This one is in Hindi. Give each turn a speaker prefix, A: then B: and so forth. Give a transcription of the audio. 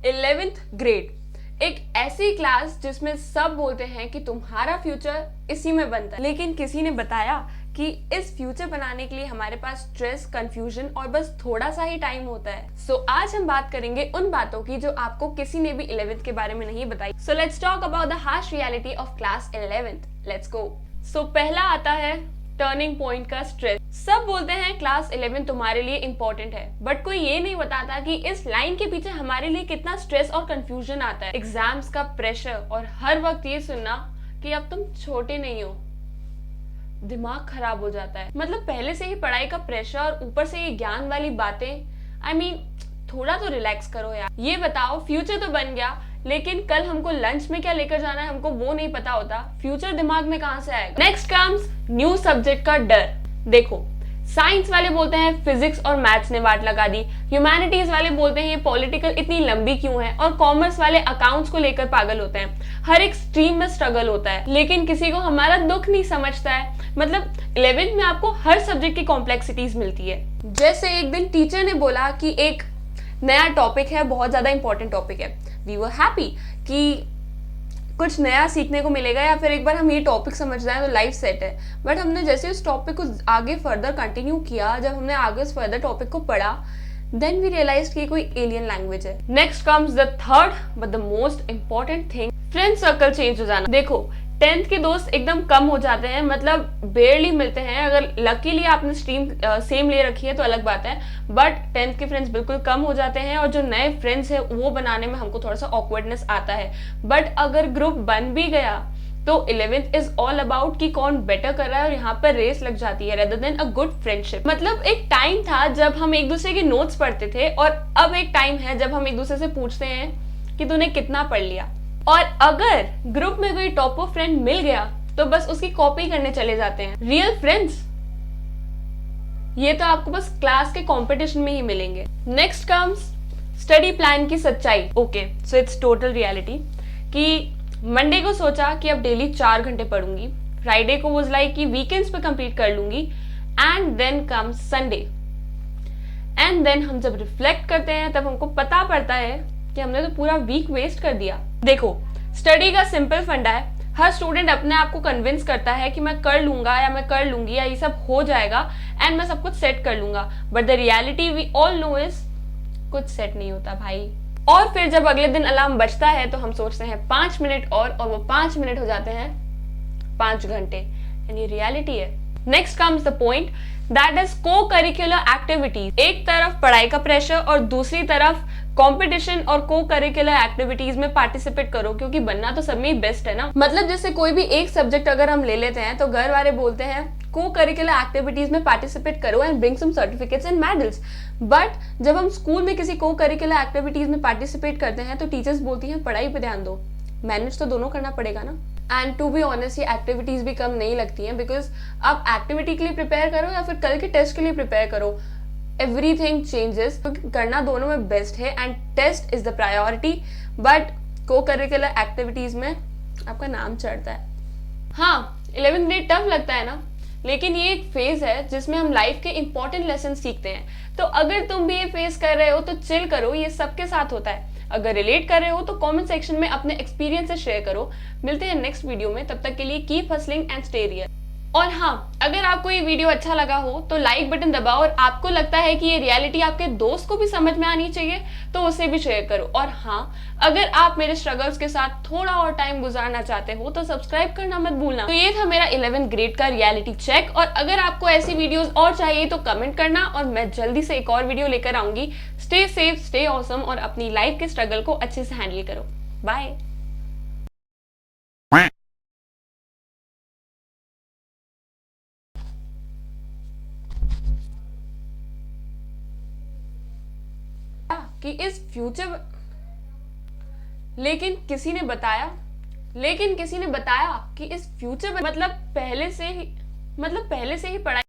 A: 11th ग्रेड एक ऐसी क्लास जिसमें सब बोलते हैं कि तुम्हारा फ्यूचर इसी में बनता है, लेकिन किसी ने बताया कि इस फ्यूचर बनाने के लिए हमारे पास स्ट्रेस, कंफ्यूजन और बस थोड़ा सा ही टाइम होता है। सो आज हम बात करेंगे उन बातों की जो आपको किसी ने भी 11th के बारे में नहीं बताई। So let's talk about the harsh reality of class 11th। Let's go. So पहला आता है टर्निंग पॉइंट का स्ट्रेस। सब बोलते हैं क्लास 11 तुम्हारे लिए इंपॉर्टेंट है, बट कोई ये नहीं बताता कि इस लाइन के पीछे हमारे लिए कितना स्ट्रेस और कंफ्यूजन आता है। एग्जाम्स का प्रेशर और हर वक्त ये सुनना कि अब तुम छोटे नहीं हो, दिमाग खराब हो जाता है। मतलब पहले से ही पढ़ाई का प्रेशर और ऊपर से ये ज्ञान वाली बातें। थोड़ा तो रिलैक्स करो यार। ये बताओ, फ्यूचर तो बन गया, लेकिन कल हमको लंच में क्या लेकर जाना है हमको वो नहीं पता होता। फ्यूचर दिमाग में कहां से आएगा। नेक्स्ट कम्स न्यू सब्जेक्ट का डर। देखो, साइंस वाले बोलते हैं फिजिक्स और मैथ्स ने वाट लगा दी, ह्यूमैनिटीज वाले बोलते हैं ये पॉलिटिकल इतनी लंबी क्यों है, और कॉमर्स वाले अकाउंट्स को लेकर पागल होते हैं। हर एक स्ट्रीम में स्ट्रगल होता है, लेकिन किसी को हमारा दुख नहीं समझता है। मतलब 11th में आपको हर सब्जेक्ट की कॉम्प्लेक्सिटीज मिलती है। जैसे एक दिन टीचर ने बोला कि एक नया टॉपिक है, बहुत ज्यादा इंपॉर्टेंट टॉपिक है। वी वर हैप्पी कि कुछ नया सीखने को मिलेगा, या फिर एक बार हम ये टॉपिक समझ जाए तो लाइफ सेट है। बट हमने जैसे उस टॉपिक को आगे फर्दर कंटिन्यू किया, जब हमने आगे उस फर्दर टॉपिक को पढ़ा, देन वी रियलाइज कि कोई एलियन लैंग्वेज है। Next comes the third but the most important thing, friend circle change हो जाना। देखो, 10th के दोस्त एकदम कम हो जाते हैं, मतलब बेयरली मिलते हैं। अगर लकीली आपने स्ट्रीम सेम ले रखी है तो अलग बात है, बट 10th के फ्रेंड्स बिल्कुल कम हो जाते हैं, और जो नए फ्रेंड्स हैं वो बनाने में हमको थोड़ा सा ऑकवर्डनेस आता है। बट अगर ग्रुप बन भी गया तो 11th इज ऑल अबाउट कि कौन बेटर कर रहा है, और यहाँ पर रेस लग जाती है rather than a good friendship. मतलब एक टाइम था जब हम एक दूसरे के नोट्स पढ़ते थे, और अब एक टाइम है जब हम एक दूसरे से पूछते हैं कि तूने कितना पढ़ लिया। और अगर ग्रुप में कोई टॉपर फ्रेंड मिल गया तो बस उसकी कॉपी करने चले जाते हैं। रियल फ्रेंड्स ये तो आपको बस क्लास के कंपटीशन में ही मिलेंगे। नेक्स्ट कम्स स्टडी प्लान की सच्चाई। Okay, so it's total reality कि मंडे को सोचा कि अब डेली 4 घंटे पढ़ूंगी, फ्राइडे को वाज लाइक कि वीकेंड्स पे कंप्लीट कर लूंगी, and then comes Sunday, and then हम जब रिफ्लेक्ट करते हैं तब हमको पता पड़ता है कि हमने तो पूरा वीक वेस्ट कर दिया। देखो, स्टडी का सिंपल फंडा है, हर स्टूडेंट अपने आप को कन्विंस करता है कि मैं कर लूंगा या मैं कर लूंगी या ये सब हो जाएगा एंड मैं सब कुछ सेट कर लूंगा। But the reality we all know is कुछ सेट नहीं होता भाई। और फिर जब अगले दिन अलार्म बजता है तो हम सोचते हैं 5 मिनट और वो 5 मिनट हो जाते हैं 5 घंटे, एंड ये रियलिटी है। Next comes the point that is को करिकुलर एक्टिविटीज। एक तरफ पढ़ाई का प्रेशर और दूसरी तरफ कंपटीशन और को करिकुलर एक्टिविटीज में पार्टिसिपेट करो, क्योंकि बनना तो सब में ही बेस्ट है ना। मतलब जैसे कोई भी एक सब्जेक्ट अगर हम ले लेते हैं तो घर वाले बोलते हैं को करिकुलर एक्टिविटीज में पार्टिसिपेट करो and bring some certificates and medals. But जब हम स्कूल में किसी को करिकुलर एक्टिविटीज में पार्टिसिपेट करते हैं तो टीचर्स बोलती हैं पढ़ाई पे ध्यान दो, मैनेज तो दोनों करना पड़ेगा ना। एंड टू बी ऑनेस्ट ये एक्टिविटीज भी कम नहीं लगती हैं, बिकॉज आप एक्टिविटी के लिए प्रिपेयर करो या फिर कल के टेस्ट के लिए प्रिपेयर करो, एवरीथिंग चेंजेस। करना दोनों में बेस्ट है and test is the priority, but co-curricular activities में आपका नाम चढ़ता है। हाँ, 11th ग्रेड टफ लगता है ना, लेकिन ये एक फेज है जिसमें हम लाइफ के इंपॉर्टेंट लेसन सीखते हैं। तो अगर तुम भी ये फेस कर रहे हो तो चिल करो, ये सबके साथ होता है। अगर रिलेट कर रहे हो तो कमेंट सेक्शन में अपने एक्सपीरियंसेस शेयर करो। मिलते हैं नेक्स्ट वीडियो में, तब तक के लिए keep hustling and stay real. और हाँ, अगर आपको ये वीडियो अच्छा लगा हो तो लाइक बटन दबाओ, और आपको लगता है कि ये रियलिटी आपके दोस्त को भी समझ में आनी चाहिए तो उसे भी शेयर करो। और हाँ, अगर आप मेरे स्ट्रगल्स के साथ थोड़ा और टाइम गुजारना चाहते हो तो सब्सक्राइब करना मत भूलना। तो ये था मेरा 11th ग्रेड का रियलिटी चेक, और अगर आपको ऐसी वीडियोस और चाहिए तो कमेंट करना, और मैं जल्दी से एक और वीडियो लेकर आऊंगी। स्टे सेफ, स्टे ऑसम, और अपनी लाइफ के स्ट्रगल को अच्छे से हैंडल करो। बाय। कि इस फ्यूचर लेकिन किसी ने बताया कि इस फ्यूचर मतलब पहले से ही पढ़ाई